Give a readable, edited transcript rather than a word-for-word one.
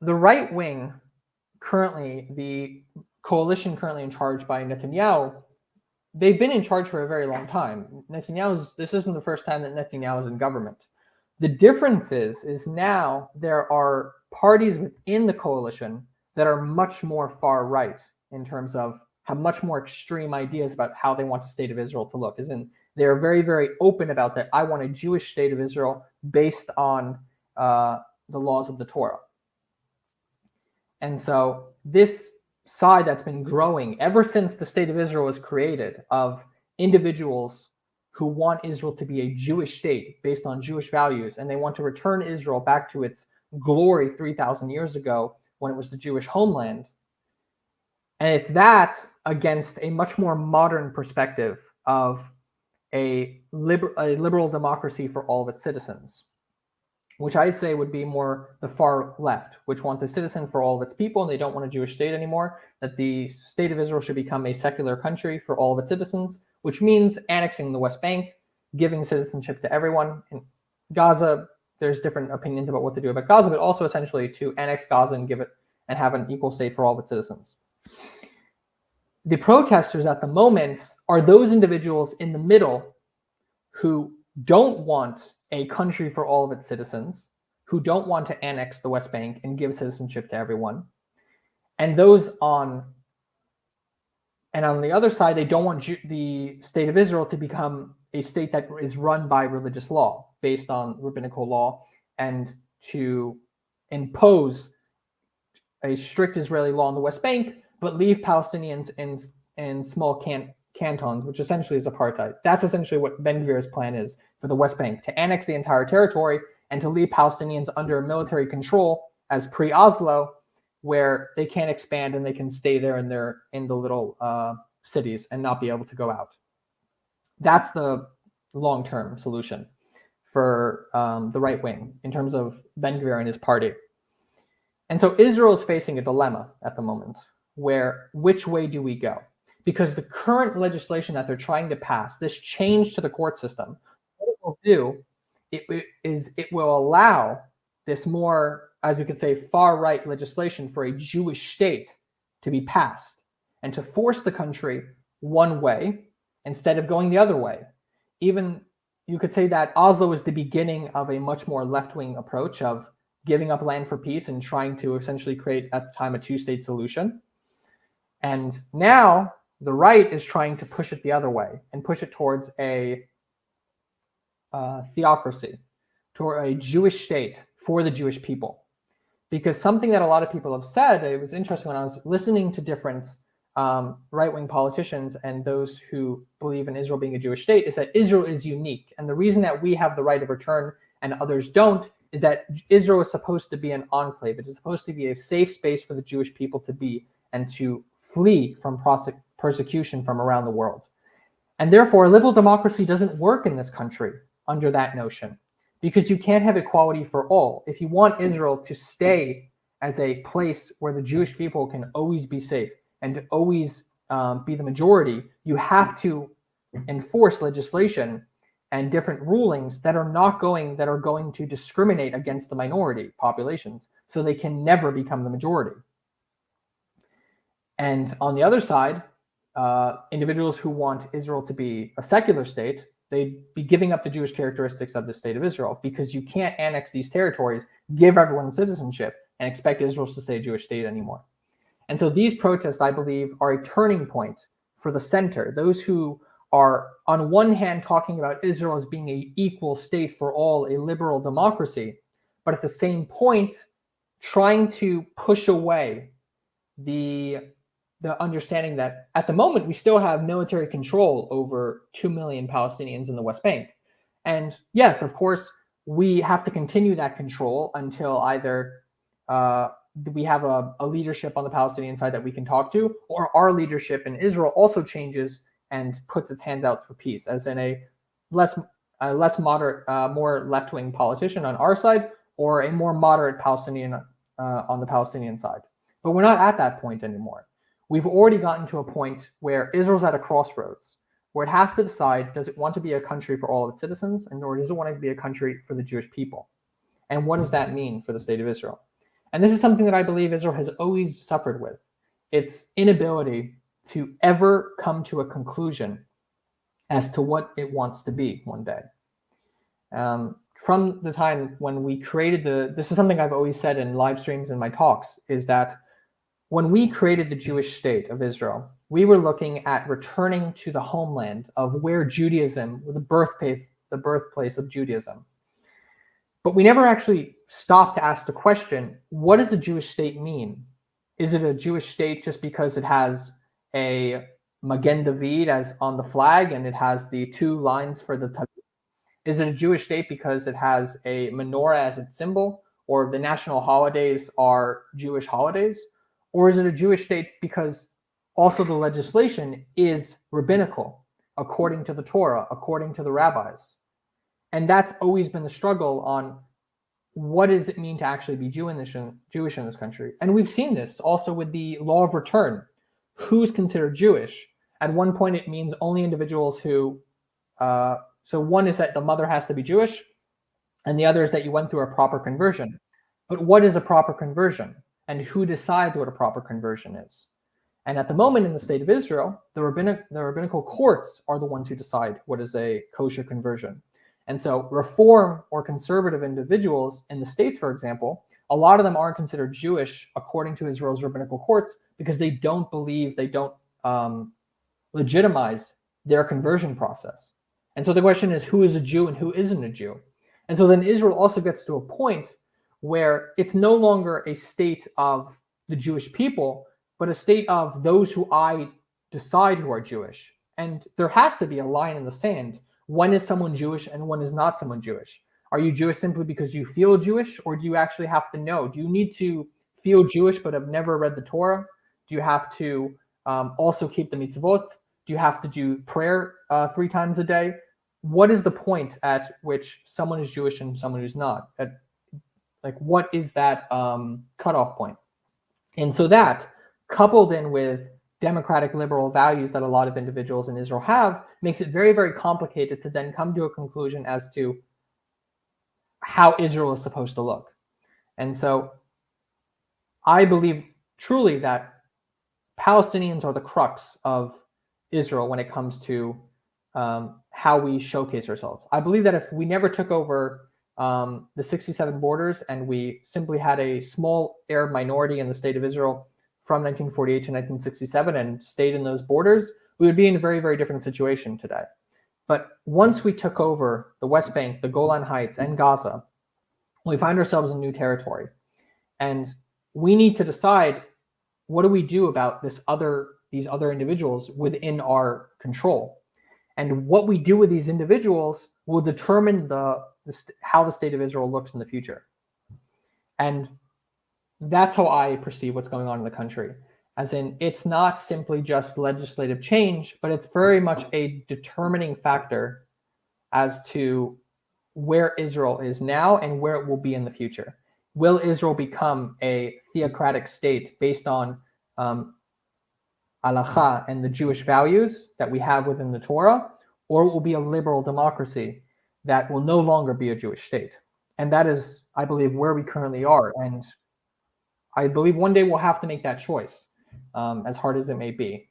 the right wing currently, the coalition currently in charge by Netanyahu, they've been in charge for a very long time. This isn't the first time that Netanyahu is in government. The difference is now there are parties within the coalition that are much more far right in terms of have much more extreme ideas about how they want the state of Israel to look. As in, they're very, very open about that. I want a Jewish state of Israel based on the laws of the Torah. And so this side that's been growing ever since the state of Israel was created, of individuals who want Israel to be a Jewish state based on Jewish values, and they want to return Israel back to its glory 3,000 years ago when it was the Jewish homeland. And it's that against a much more modern perspective of a liberal democracy for all of its citizens, which I say would be more the far left, which wants a citizen for all of its people, and they don't want a Jewish state anymore, that the state of Israel should become a secular country for all of its citizens, which means annexing the West Bank, giving citizenship to everyone. In Gaza, there's different opinions about what to do about Gaza, but also essentially to annex Gaza and give it and have an equal state for all of its citizens. The protesters at the moment are those individuals in the middle who don't want a country for all of its citizens, who don't want to annex the West Bank and give citizenship to everyone. And those on the other side, they don't want the state of Israel to become a state that is run by religious law, based on rabbinical law, and to impose a strict Israeli law on the West Bank, but leave Palestinians in small cantons, which essentially is apartheid. That's essentially what Ben Gvir's plan is for the West Bank, to annex the entire territory and to leave Palestinians under military control as pre-Oslo, where they can't expand and they can stay there in the little cities and not be able to go out. That's the long-term solution for the right wing in terms of Ben Gvir and his party. And so Israel is facing a dilemma at the moment, where which way do we go? Because the current legislation that they're trying to pass, this change to the court system, what it will do it will allow this more, as you could say, far-right legislation for a Jewish state to be passed and to force the country one way instead of going the other way. Even you could say that Oslo is the beginning of a much more left-wing approach of giving up land for peace and trying to essentially create, at the time, a two-state solution. And now the right is trying to push it the other way and push it towards a theocracy, toward a Jewish state for the Jewish people. Because something that a lot of people have said, it was interesting when I was listening to different right-wing politicians and those who believe in Israel being a Jewish state, is that Israel is unique. And the reason that we have the right of return and others don't is that Israel is supposed to be an enclave. It is supposed to be a safe space for the Jewish people to be and to flee from persecution from around the world. And therefore, liberal democracy doesn't work in this country under that notion, because you can't have equality for all. If you want Israel to stay as a place where the Jewish people can always be safe and to always be the majority, you have to enforce legislation and different rulings that are going to discriminate against the minority populations, so they can never become the majority. And on the other side, individuals who want Israel to be a secular state, they'd be giving up the Jewish characteristics of the state of Israel, because you can't annex these territories, give everyone citizenship, and expect Israel to stay a Jewish state anymore. And so these protests, I believe, are a turning point for the center, those who are on one hand talking about Israel as being an equal state for all, a liberal democracy, but at the same point trying to push away the understanding that at the moment we still have military control over 2 million Palestinians in the West Bank. And yes, of course, we have to continue that control until either we have a leadership on the Palestinian side that we can talk to, or our leadership in Israel also changes and puts its hands out for peace, as in a less moderate, more left-wing politician on our side, or a more moderate Palestinian on the Palestinian side. But we're not at that point anymore. We've already gotten to a point where Israel's at a crossroads, where it has to decide, does it want to be a country for all of its citizens, or does it want to be a country for the Jewish people? And what does that mean for the state of Israel? And this is something that I believe Israel has always suffered with. Its inability to ever come to a conclusion as to what it wants to be one day. From the time when we created this is something I've always said in live streams and my talks, is that when we created the Jewish state of Israel, we were looking at returning to the homeland of where Judaism, the birthplace of Judaism. But we never actually stopped to ask the question, what does a Jewish state mean? Is it a Jewish state just because it has a Magen David as on the flag and it has the two lines for the Talmud? Is it a Jewish state because it has a menorah as its symbol, or the national holidays are Jewish holidays? Or is it a Jewish state because also the legislation is rabbinical, according to the Torah, according to the rabbis? And that's always been the struggle on what does it mean to actually be Jewish in this country. And we've seen this also with the law of return. Who's considered Jewish? At one point, it means only individuals who, so one is that the mother has to be Jewish, and the other is that you went through a proper conversion. But what is a proper conversion? And who decides what a proper conversion is? And at the moment in the state of Israel, the rabbinical courts are the ones who decide what is a kosher conversion. And so reform or conservative individuals in the States, for example, a lot of them aren't considered Jewish according to Israel's rabbinical courts because they don't believe, they don't legitimize their conversion process. And so the question is, who is a Jew and who isn't a Jew? And so then Israel also gets to a point where it's no longer a state of the Jewish people, but a state of those who I decide who are Jewish. And there has to be a line in the sand. When is someone Jewish and when is not someone Jewish? Are you Jewish simply because you feel Jewish, or do you actually have to know? Do you need to feel Jewish but have never read the Torah? Do you have to also keep the mitzvot? Do you have to do prayer 3 times a day? What is the point at which someone is Jewish and someone who's not? What is that cutoff point? And so that, coupled in with democratic liberal values that a lot of individuals in Israel have, makes it very, very complicated to then come to a conclusion as to how Israel is supposed to look. And so I believe truly that Palestinians are the crux of Israel when it comes to how we showcase ourselves. I believe that if we never took over the 67 borders and we simply had a small Arab minority in the state of Israel from 1948 to 1967 and stayed in those borders, we would be in a very, very different situation today. But once we took over the West Bank, the Golan Heights, and Gaza, we find ourselves in new territory. And we need to decide, what do we do about these other individuals within our control? And what we do with these individuals will determine how the state of Israel looks in the future. And that's how I perceive what's going on in the country. As in, it's not simply just legislative change, but it's very much a determining factor as to where Israel is now and where it will be in the future. Will Israel become a theocratic state based on halacha and the Jewish values that we have within the Torah, or it will be a liberal democracy that will no longer be a Jewish state? And that is, I believe, where we currently are. And I believe one day we'll have to make that choice, as hard as it may be.